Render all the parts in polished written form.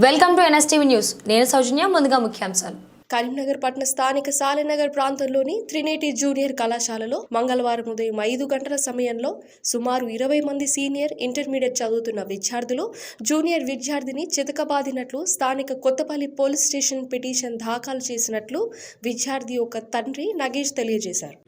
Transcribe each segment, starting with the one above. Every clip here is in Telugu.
Welcome to NSTV news. నేను సౌజన్య. ముందుగా ముఖ్యాంశాలు. కరీంనగర్ పట్టణ స్థానిక సాలినగర్ ప్రాంతంలోని త్రినేటి జూనియర్ కళాశాలలో మంగళవారం ఉదయం 5 గంటల సమయంలో సుమారు 20 మంది సీనియర్ ఇంటర్మీడియట్ చదువుతున్న విద్యార్థులు జూనియర్ విద్యార్థిని చితకబాదినట్లు స్థానిక కొత్తపల్లి పోలీస్ స్టేషన్ పిటిషన్ దాఖలు చేసినట్లు విద్యార్థి యొక్క తండ్రి నగేష్ తెలియజేశారు.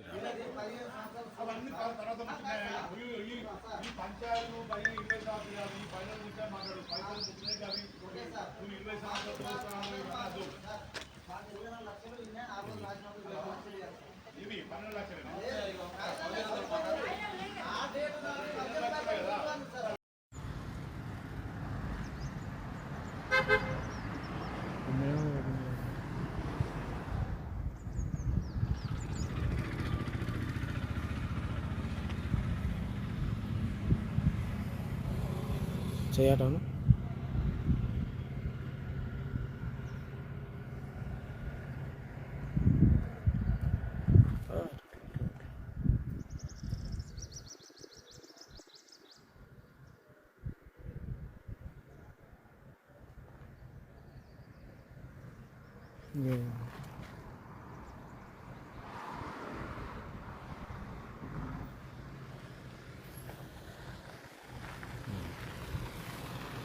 చేయటం